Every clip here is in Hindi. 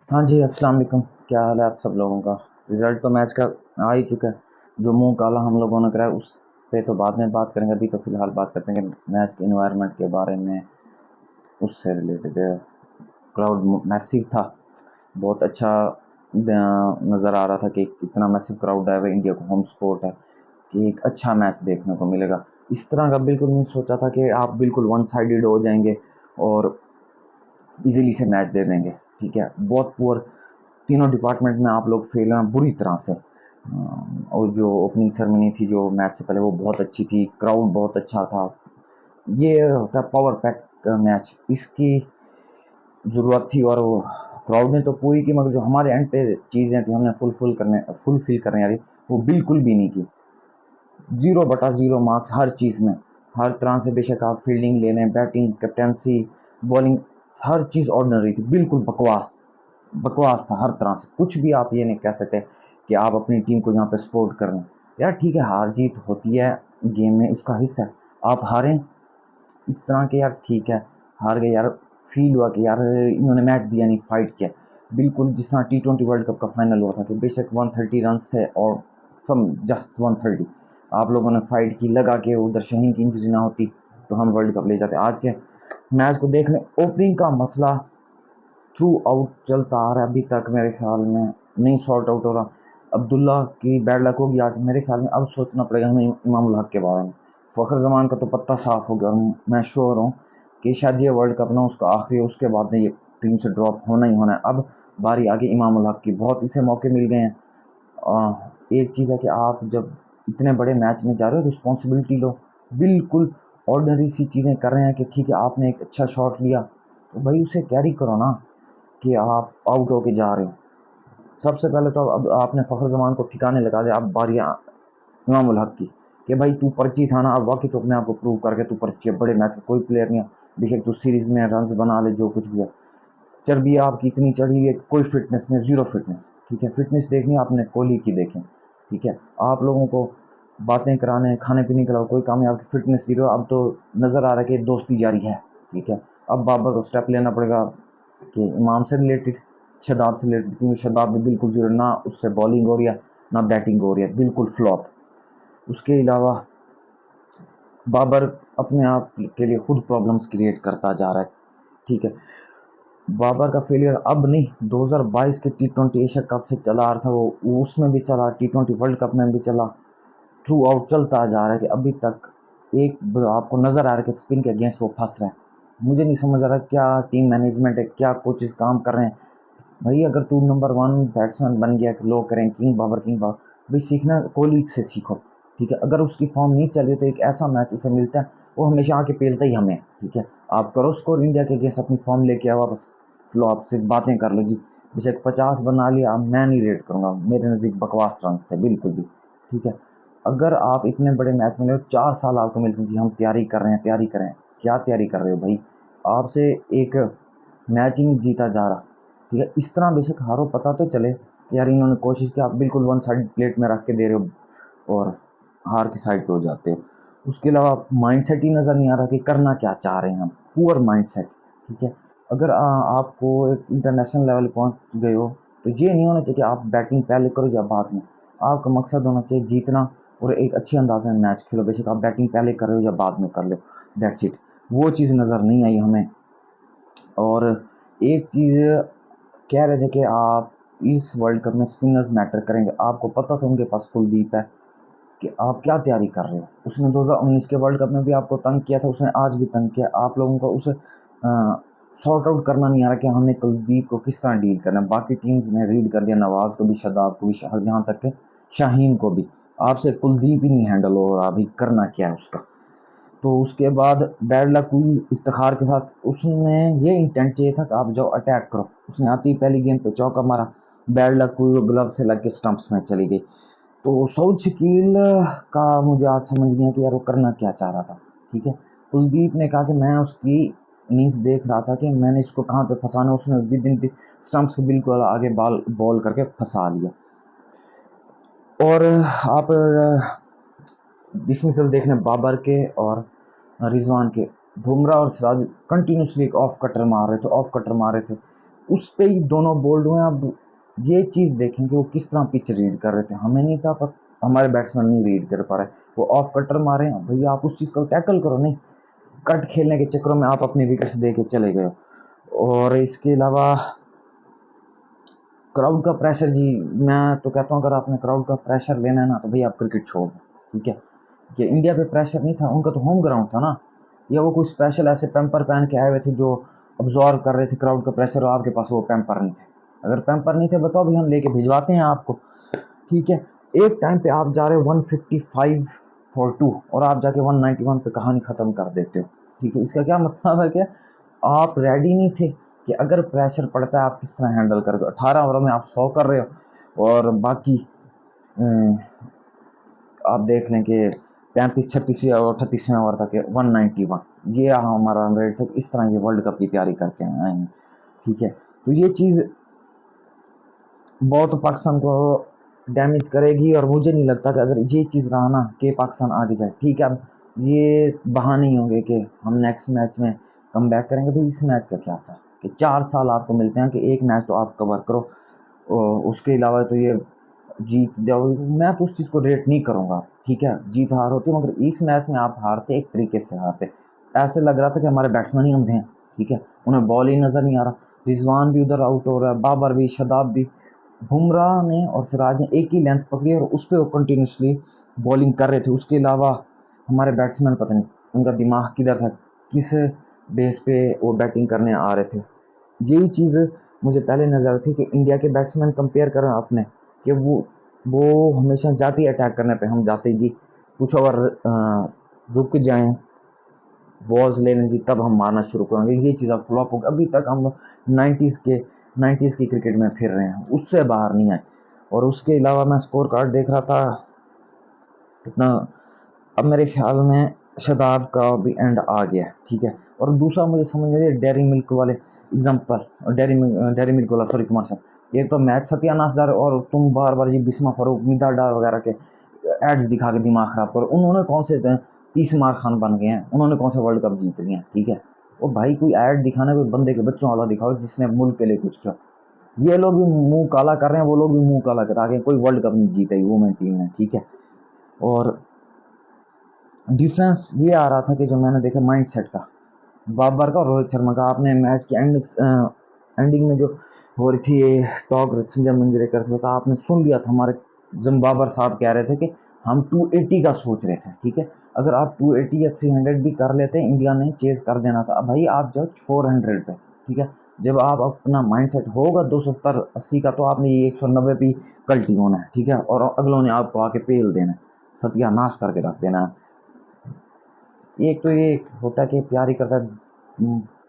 हाँ जी, अस्सलाम वालेकुम। क्या हाल है आप सब लोगों का? रिज़ल्ट तो मैच का आ ही चुका है। जो मुँह काला हम लोगों ने कराया उस पे तो बाद में बात करेंगे। अभी तो फ़िलहाल बात करते हैं कि मैच के एनवायरनमेंट के बारे में, उससे रिलेटेड। क्राउड मैसिव था। बहुत अच्छा नज़र आ रहा था कि इतना मैसिव क्राउड है। इंडिया को होम स्पोर्ट है कि एक अच्छा मैच देखने को मिलेगा। इस तरह का बिल्कुल नहीं सोचा था कि आप बिल्कुल वन साइडेड हो जाएँगे और ईज़िली से मैच दे देंगे। ठीक है, बहुत पुअर तीनों डिपार्टमेंट में आप लोग फेल हैं बुरी तरह से। और जो ओपनिंग सेरेमनी थी जो मैच से पहले वो बहुत अच्छी थी, क्राउड बहुत अच्छा था। ये होता है पावर पैक मैच, इसकी ज़रूरत थी और वो क्राउड ने तो पूरी की, मगर जो हमारे एंड पे चीज़ें थी हमने फुलफिल करने यारी वो बिल्कुल भी नहीं की। 0/0 मार्क्स हर चीज़ में, हर तरह से। बेशक आप फील्डिंग ले लें, बैटिंग, कैप्टेंसी, बॉलिंग, हर चीज़ ऑर्डिनरी थी, बिल्कुल बकवास। बकवास था हर तरह से। कुछ भी आप ये नहीं कह सकते कि आप अपनी टीम को यहाँ पे सपोर्ट कर रहे हैं। यार ठीक है, हार जीत होती है गेम में, उसका हिस्सा है। आप हारें इस तरह के, यार ठीक है, हार गए यार। फील हुआ कि यार इन्होंने मैच दिया नहीं, फाइट किया। बिल्कुल जिस तरह T20 वर्ल्ड कप का फाइनल हुआ था कि बेशक 130 रन थे और सम जस्ट 130, आप लोगों ने फाइट की। लगा के उधर शहीन की इंजरी ना होती तो हम वर्ल्ड कप ले जाते। आज के मैच को देख लें, ओपनिंग का मसला थ्रू आउट चलता आ रहा है, अभी तक मेरे ख्याल में नहीं सॉर्ट आउट हो रहा। अब्दुल्ला की बैड लक होगी आज मेरे ख्याल में। अब सोचना पड़ेगा हमें इमाम उल हक के बारे में। फ़खर जमान का तो पत्ता साफ हो गया और मैं श्योर हूँ कि शायद ये वर्ल्ड कप ना उसका आखिरी है, उसके बाद में ये टीम से ड्रॉप होना ही होना है। अब बारी आगे इमाम उल हक की, बहुत इसे मौके मिल गए हैं। एक चीज़ है कि आप जब इतने बड़े मैच में जा रहे हो, रिस्पॉन्सिबिलिटी लो। बिल्कुल ऑर्डिनरी सी चीज़ें कर रहे हैं कि ठीक है आपने एक अच्छा शॉट लिया तो भाई उसे कैरी करो ना, कि आप आउट होके जा रहे हो। सबसे पहले तो अब आपने फ़खर जमान को ठिकाने लगा दिया। अब बारी इमाम उल हक की कि भाई तू पर्ची था ना, अब वाकई तो अपने आप को प्रूव करके तू पर्ची है। बड़े मैच का कोई प्लेयर नहीं है, बेशक तू सीरीज में रन बना ले, जो कुछ भी है। चर्बी आपकी इतनी चढ़ी हुई है, कोई फिटनेस नहीं, जीरो फिटनेस। ठीक है, फिटनेस देखनी आपने कोहली की देखें। ठीक है, आप लोगों को बातें कराने, खाने पीने के अलावा कोई काम नहीं, आपकी फिटनेस जीरो। अब तो नज़र आ रहा है कि दोस्ती जारी है। ठीक है, अब बाबर को स्टेप लेना पड़ेगा कि इमाम से रिलेटेड, शदाब से रिलेटेड, क्योंकि शदाब भी बिल्कुल जीरो, ना उससे बॉलिंग हो रही है ना बैटिंग हो रही है, बिल्कुल फ्लॉप। उसके अलावा बाबर अपने आप के लिए खुद प्रॉब्लम्स क्रिएट करता जा रहा है। ठीक है, बाबर का फेलियर अब नहीं, 2022 के T20 एशिया कप से चला आ रहा था, वो उसमें भी चला, T20 वर्ल्ड कप में भी चला। थ्रू आउट चलता जा रहा है कि अभी तक एक आपको नज़र आ रहा है कि स्पिन के अगेंस्ट वो फंस रहा है। मुझे नहीं समझ आ रहा क्या टीम मैनेजमेंट है, क्या कोचेस काम कर रहे हैं। भाई अगर तू नंबर वन बैट्समैन बन गया कि लोग करें किंग बाबर, भाई सीखना कोहली से सीखो। ठीक है, अगर उसकी फॉर्म नहीं चल रही तो एक ऐसा मैच उसे मिलता है, वो हमेशा आके पेलता ही हमें। ठीक है, आप करो स्कोर इंडिया के अगेंस्ट, अपनी फॉर्म लेके आओ वापस। फ्लॉप सिर्फ बातें कर लो जी। बेशक 50 बना लिया, मैं नहीं रेट करूंगा, मेरे नज़दीक बकवास रन थे बिल्कुल भी। ठीक है, अगर आप इतने बड़े मैच में 4 साल आपको मिलते हैं जी, हम तैयारी कर रहे हैं, तैयारी करें। क्या तैयारी कर रहे हो भाई? आपसे एक मैच ही नहीं जीता जा रहा। ठीक है, इस तरह बेशक हारो, पता तो चले कि यार इन्होंने कोशिश की, आप बिल्कुल वन साइड प्लेट में रख के दे रहे हो और हार की साइड पे हो जाते हो। उसके अलावा माइंडसेट ही नज़र नहीं आ रहा कि करना क्या चाह रहे हैं हम। Poor mindset. ठीक है, अगर आपको एक इंटरनेशनल लेवल पहुंच गए हो तो ये नहीं होना चाहिए कि आप बैटिंग पहले करो या बाद में। आपका मकसद होना चाहिए जीतना और एक अच्छे अंदाज में मैच खेलो। बेशक आप बैटिंग पहले कर रहे हो या बाद में कर लो, दैट्स इट। वो चीज़ नज़र नहीं आई हमें। और एक चीज़ कह रहे थे कि आप इस वर्ल्ड कप में स्पिनर्स मैटर करेंगे। आपको पता था उनके पास कुलदीप है, कि आप क्या तैयारी कर रहे हो। उसने 2019 के वर्ल्ड कप में भी आपको तंग किया था, उसने आज भी तंग किया। आप लोगों को उसे सॉर्ट आउट करना नहीं आ रहा कि हमने कुलदीप को किस तरह डील करना है। बाकी टीम्स ने रीड कर दिया, नवाज को भी, शदाब को भी, यहाँ तक के शाहीन को भी। आपसे कुलदीप ही नहीं हैंडल हो रहा, अभी करना क्या है उसका। तो उसके बाद बैड लक हुई इफ्तिखार के साथ। उसने ये इंटेंट चाहिए था कि आप जाओ अटैक करो, उसने आती ही पहली गेंद पे चौका मारा। बैड लक हुई, वो ग्लव से लग के स्टंप्स में चली गई। तो सऊद शकील का मुझे आज समझ नहीं आया कि यार वो करना क्या चाह रहा था। ठीक है, कुलदीप ने कहा कि मैं उसकी इनिंग्स देख रहा था कि मैंने इसको कहाँ पे फंसाना, उसने विद इन स्टंप्स के बिल्कुल आगे बॉल बॉल करके फंसा लिया। और आप डिसमिसल देखने बाबर के और रिजवान के, बुमराह और सिराज कंटिन्यूसली एक ऑफ कटर मार रहे थे, ऑफ कटर मार रहे थे। उस पे ही दोनों बोल्ड हुए। अब ये चीज़ देखें कि वो किस तरह पिच रीड कर रहे थे, हमें नहीं था पर हमारे बैट्समैन नहीं रीड कर पा रहे, वो ऑफ कटर मारे हैं, भैया आप उस चीज़ को टैकल करो, नहीं कट खेलने के चक्करों में आप अपनी विकेट्स दे के चले गए। और इसके अलावा क्राउड का प्रेशर जी, मैं तो कहता हूँ अगर आपने क्राउड का प्रेशर लेना है ना तो भैया आप क्रिकेट छोड़ दो, ठीक है। कि इंडिया पे प्रेशर नहीं था, उनका तो होम ग्राउंड था ना, या वो कुछ स्पेशल ऐसे पैम्पर पहन के आए हुए थे जो अब्जॉर्व कर रहे थे क्राउड का प्रेशर, और आपके पास वो पैम्पर नहीं थे। अगर पैम्पर नहीं थे बताओ भी, हम लेके भिजवाते हैं आपको, ठीक है। एक टाइम पे आप जा रहे हो 155 फॉर 2 और आप जाके 191 पे कहानी ख़त्म कर देते हो, ठीक है। इसका क्या मतलब है कि आप रेडी नहीं थे कि अगर प्रेशर पड़ता है आप किस तरह हैंडल करोगे। 18 ओवर में आप 100 कर रहे हो और बाकी आप देख लें कि 35-36 और 38वें ओवर तक 191, ये हमारा रन रेट था। इस तरह ये वर्ल्ड कप की तैयारी करके आए हैं, ठीक है। तो ये चीज़ बहुत पाकिस्तान को डैमेज करेगी, और मुझे नहीं लगता कि अगर ये चीज़ रहा ना कि पाकिस्तान आगे जाए, ठीक है। अब ये बहाने ही होंगे कि हम नेक्स्ट मैच में कम बैक करेंगे। भाई इस मैच का क्या था कि 4 साल आपको मिलते हैं कि एक मैच तो आप कवर करो, और उसके अलावा तो ये जीत जाओ, मैं तो उस चीज़ को रेट नहीं करूँगा, ठीक है। जीत हार होती है, मगर इस मैच में आप हारते एक तरीके से हारते, ऐसे लग रहा था कि हमारे बैट्समैन ही अंधे हैं, ठीक है, उन्हें बॉल ही नज़र नहीं आ रहा। रिजवान भी उधर आउट हो रहा है, बाबर भी, शदाब भी, बुमराह ने और सिराज ने एक ही लेंथ पकड़ी और उस पर वो कंटिन्यूसली बॉलिंग कर रहे थे। उसके अलावा हमारे बैट्समैन पता नहीं उनका दिमाग किधर था, किस बेस पे वो बैटिंग करने आ रहे थे। यही चीज़ मुझे पहले नज़र थी कि इंडिया के बैट्समैन कंपेयर करें आपने कि वो हमेशा जाती है अटैक करने पे, हम जाते जी कुछ ओवर रुक जाएं, बॉल्स ले लें जी, तब हम मारना शुरू करेंगे। ये चीज़ अब फ्लॉप हो गई। अभी तक हम 90s की क्रिकेट में फिर रहे हैं, उससे बाहर नहीं आए। और उसके अलावा मैं स्कोर कार्ड देख रहा था कितना, अब मेरे ख्याल में शदाब का भी एंड आ गया, ठीक है। और दूसरा मुझे समझ नहीं आया डेयरी मिल्क वाले एग्जाम्पल, डेयरी मिल्क वाला सॉरी कमर्शियल, एक तो मैच सत्यानाश डार और तुम बार बार जी बिस्मा फरूक, मिदा डार वगैरह के एड्स दिखा के दिमाग खराब करो। उन्होंने कौन से 30 मार खान बन गए हैं, उन्होंने कौन से वर्ल्ड कप जीत लिए हैं, ठीक है। वो भाई कोई ऐड दिखाना, कोई बंदे के बच्चों वाला दिखाओ जिसने मुल्क के लिए कुछ किया। ये लोग भी मुंह काला कर रहे हैं, वो लोग भी मुंह काला करा के कोई वर्ल्ड कप नहीं जीते वुमेन टीम में, ठीक है। और डिफरेंस ये आ रहा था कि जो मैंने देखा माइंड सेट का, बाबर का और रोहित शर्मा का, आपने मैच की एंडिंग में जो हो रही थी टॉक संजय मंजरेकर का था, आपने सुन लिया था। हमारे जब बाबर साहब कह रहे थे कि हम 280 का सोच रहे थे, ठीक है। अगर आप 280 या 300 भी कर लेते, इंडिया ने चेज कर देना था। अब भाई आप जाओ 400 पे, ठीक है। जब आप अपना माइंड सेट होगा 270-80 का, तो आपने ये 190 भी कल्टी होना है, ठीक है। और अगलों ने आपको आके पेल देना है, सत्यानाश करके रख देना है। एक तो ये होता है कि तैयारी करता है,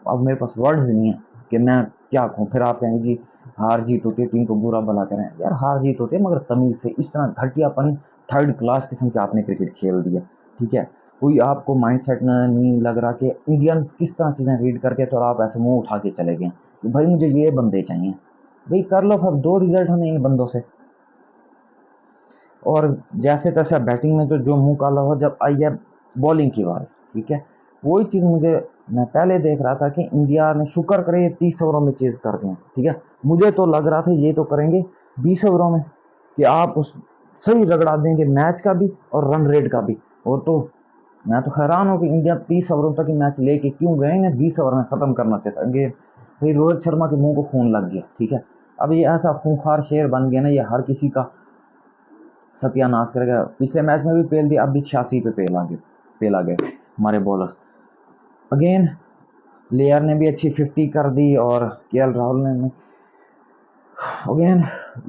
अब मेरे पास वर्ड्स नहीं है कि मैं क्या कहूँ। फिर आप कहेंगे जी हार जीत होती है, टीम को बुरा भला करें, यार हार जीत होती है मगर तमीज़ से। इस तरह घटियापन थर्ड क्लास किस्म के आपने क्रिकेट खेल दिया, ठीक है। कोई आपको माइंड सेट नहीं लग रहा कि इंडियंस किस तरह चीज़ें रीड करके, तो आप ऐसे मुंह उठा के चले गए कि भाई मुझे ये बंदे चाहिए। भाई कर लो फिर 2 रिजल्ट हमें इन बंदों से, और जैसे तैसे बैटिंग में तो जो मुंह काला हो जब आई है बॉलिंग की बात, ठीक है। वही चीज़ मैं पहले देख रहा था कि इंडिया ने शुक्र करे ये 30 ओवरों में चेज कर दिए, ठीक है। मुझे तो लग रहा था ये तो करेंगे 20 ओवरों में कि आप उस सही रगड़ा देंगे मैच का भी और रन रेट का भी। और तो मैं तो हैरान हूँ कि इंडिया 30 ओवरों तक मैच लेके क्यों गए, इन्हें 20 ओवर में ख़त्म करना चाहिए था। भाई रोहित शर्मा के मुंह को खून लग गया, ठीक है। अब ये ऐसा खूंखार शेर बन गया ना, ये हर किसी का सत्यानाश करेगा। पिछले मैच में भी पेल दिया, अब भी 86 पे पेल आ गए हमारे बॉलर्स। अगेन लेयर ने भी अच्छी 50 कर दी, और केएल राहुल ने अगेन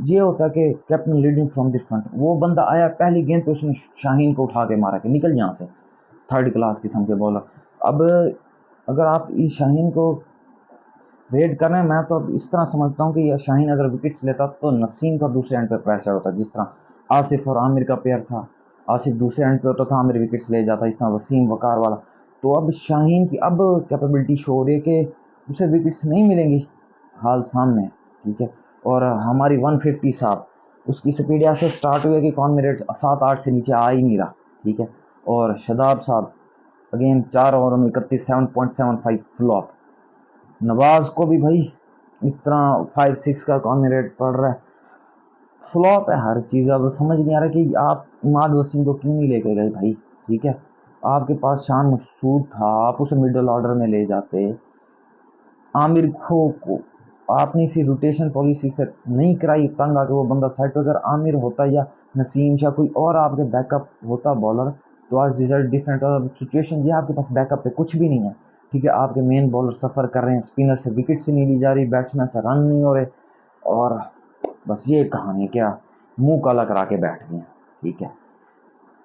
ये होता है कि captain leading from the front, वो बंदा आया पहली गेंद पे उसने शाहीन को उठा के मारा कि निकल यहाँ से, थर्ड क्लास किस्म के बॉलर। अब अगर आप इस शाहीन को रेड कर रहे हैं, मैं तो अब इस तरह समझता हूँ कि यह शाहीन अगर विकेट्स लेता तो नसीम का दूसरे एंड पे प्रेशर होता, जिस तरह आसिफ और आमिर का पेयर था। आसिफ दूसरे एंड पे होता था, आमिर विकेट्स ले जाता, इस तरह वसीम वकार वाला। तो अब शाहीन की अब कैपेबिलिटी शो हो रही है कि उसे विकेट्स नहीं मिलेंगी, हाल सामने, ठीक है। और हमारी 150 साहब उसकी स्पीड ऐसे स्टार्ट हुई है कि कौन मेरे 7-8 से नीचे आ ही नहीं रहा, ठीक है। और शदाब साहब अगेन 4 ओवर में 31 7.75 फ्लॉप। नवाज को भी भाई इस तरह 5-6 का कॉर्नर रेट पड़ रहा है, फ्लॉप है हर चीज़। अब समझ नहीं आ रहा कि आप इमाद वसीम को क्यों नहीं लेके गए भाई। ठीक है, आपके पास शान मसूद था, आप उसे मिडल ऑर्डर में ले जाते। आमिर खो को आपने इसी रोटेशन पॉलिसी से नहीं कराई, तंग आके वो बंदा सेट। अगर आमिर होता या नसीम शाह कोई और आपके बैकअप होता बॉलर तो आज रिजल्ट डिफरेंट होता। सिचुएशन ये आपके पास बैकअप पे कुछ भी नहीं है। ठीक है, आपके मेन बॉलर सफ़र कर रहे हैं, स्पिनर से विकेट से नहीं ली जा रही, बैट्समैन से रन नहीं हो रहे, और बस ये कहानी क्या मुंह काला करा के बैठ गए। ठीक है,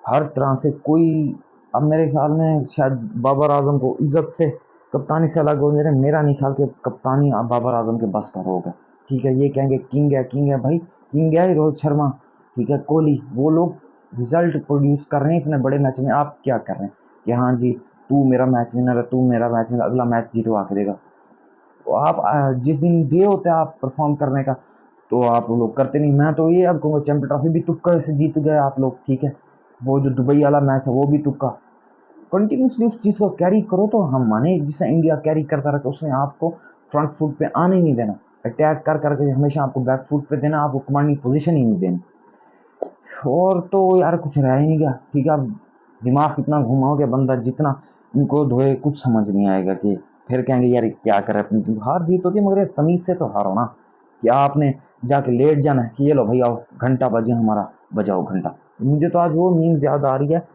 हर तरह से कोई, अब मेरे ख्याल में शायद बाबर आजम को इज्जत से कप्तानी से अलग हो रहे। मेरा नहीं ख्याल कि कप्तानी बाबर आजम के बस का रोग है। ठीक है, ये कहेंगे किंग है भाई, किंग है रोहित शर्मा, ठीक है, कोहली, वो लोग रिजल्ट प्रोड्यूस कर रहे हैं इतने बड़े मैच में। आप क्या कर रहे हैं कि हाँ जी तू मेरा मैच विनर है, तू मेरा मैच विनर, अगला मैच जीतवा के देगा। तो आप जिस दिन डे होता है आप परफॉर्म करने का तो आप लोग करते नहीं। मैं तो ये अब कहूँगा चैंपियन ट्रॉफी भी तुक्का से जीत गए आप लोग। ठीक है, वो जो दुबई वाला मैच है वो भी तुक्का। कंटिन्यूसली उस चीज़ को कैरी करो तो हम माने, जिससे इंडिया कैरी करता रहा उसने आपको फ्रंट फुट पे आने ही नहीं देना, अटैक कर करके हमेशा आपको बैक फुट पे देना, आपको कमांडिंग पोजीशन ही नहीं देनी। और तो यार कुछ रह ही नहीं गया। ठीक है, अब दिमाग इतना घुमाओगे बंदा जितना इनको धोए कुछ समझ नहीं आएगा कि फिर कहेंगे यार क्या करे अपनी हार जीत होती है, मगर तमीज़ से तो हारो ना कि आपने जाके लेट जाना है कि ये लो भाई आओ घंटा बजे हमारा बजाओ घंटा। मुझे तो आज वो मीम्स याद आ रही है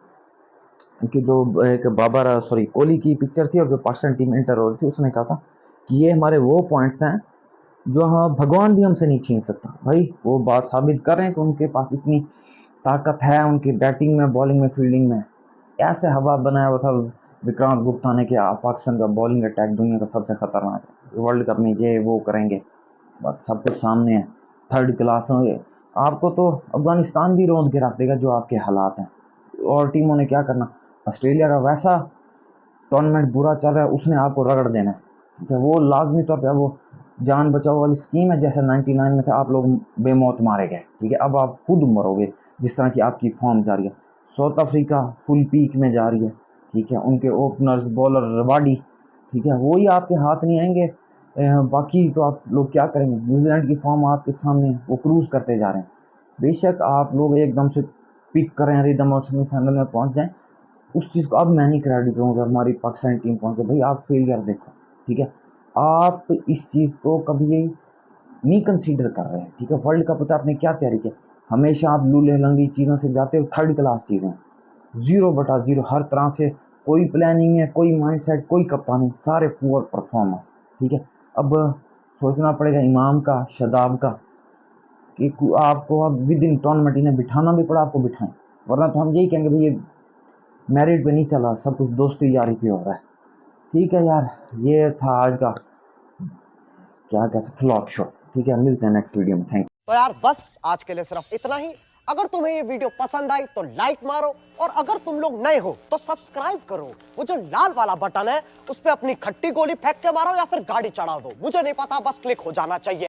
कि जो एक बाबर सॉरी कोहली की पिक्चर थी और जो पाकिस्तान टीम इंटर हो रही थी, उसने कहा था कि ये हमारे वो पॉइंट्स हैं जो हाँ भगवान भी हमसे नहीं छीन सकता। भाई वो बात साबित कर रहे हैं कि उनके पास इतनी ताकत है, उनकी बैटिंग में, बॉलिंग में, फील्डिंग में। ऐसे हवा बनाया हुआ था विक्रांत गुप्ता ने कि पाकिस्तान का बॉलिंग अटैक दुनिया का सबसे खतरनाक है, वर्ल्ड कप में ये वो करेंगे, बस सब कुछ सामने है, थर्ड क्लास होंगे। आपको तो अफगानिस्तान भी रोंद के रख देगा जो आपके हालात हैं। और टीमों ने क्या करना, ऑस्ट्रेलिया का वैसा टूर्नामेंट बुरा चल रहा है, उसने आपको रगड़ देना है। ठीक है, वो लाजमी तौर पे वो जान बचाओ वाली स्कीम है, जैसे 99 में थे आप लोग बेमौत मारे गए। ठीक है, अब आप खुद मरोगे जिस तरह की आपकी फॉर्म जा रही है। साउथ अफ्रीका फुल पीक में जा रही है। ठीक है, उनके ओपनर्स बॉलर रबाडी, ठीक है, वो ही आपके हाथ नहीं आएंगे। बाकी तो आप लोग क्या करेंगे। न्यूजीलैंड की फॉर्म आपके सामने है, वो क्रूज करते जा रहे हैं। बेशक आप लोग एकदम से पिक करें रिदम और सेमीफाइनल में पहुंच जाएं, उस चीज़ को अब मैं नहीं क्रेडिट दूंगा। हमारी पाकिस्तानी टीम पहुंच गई भाई, आप फेलियर देखो। ठीक है, आप इस चीज़ को कभी नहीं कंसीडर कर रहे हैं। ठीक है, वर्ल्ड कप होता है, आपने क्या तैयारी किया, हमेशा आप लूले लंगड़ी चीज़ों से जाते हो, थर्ड क्लास चीज़ें, 0/0 हर तरह से, कोई प्लानिंग है, कोई माइंडसेट, कोई कप्तानी, सारे पुअर परफॉर्मेंस। ठीक है, अब सोचना पड़ेगा इमाम का, शदाब का, कि आपको अब विद इन टूर्नामेंट इन्हें बिठाना भी पड़ा, आपको बिठाएं, वरना तो हम यही कहेंगे भाई ये मेरिट पे नहीं चला, सब कुछ दोस्ती यारी पे हो रहा है। ठीक है यार, ये था आज का क्या कैसे फ्लॉप शो। ठीक है, मिलते हैं नेक्स्ट वीडियो में, थैंक यू। तो यार बस आज के लिए सिर्फ इतना ही। अगर तुम्हें ये वीडियो पसंद आई तो लाइक मारो, और अगर तुम लोग नए हो तो सब्सक्राइब करो। वो जो लाल वाला बटन है उस पर अपनी खट्टी गोली फेंक के मारो या फिर गाड़ी चढ़ा दो, मुझे नहीं पता, बस क्लिक हो जाना चाहिए।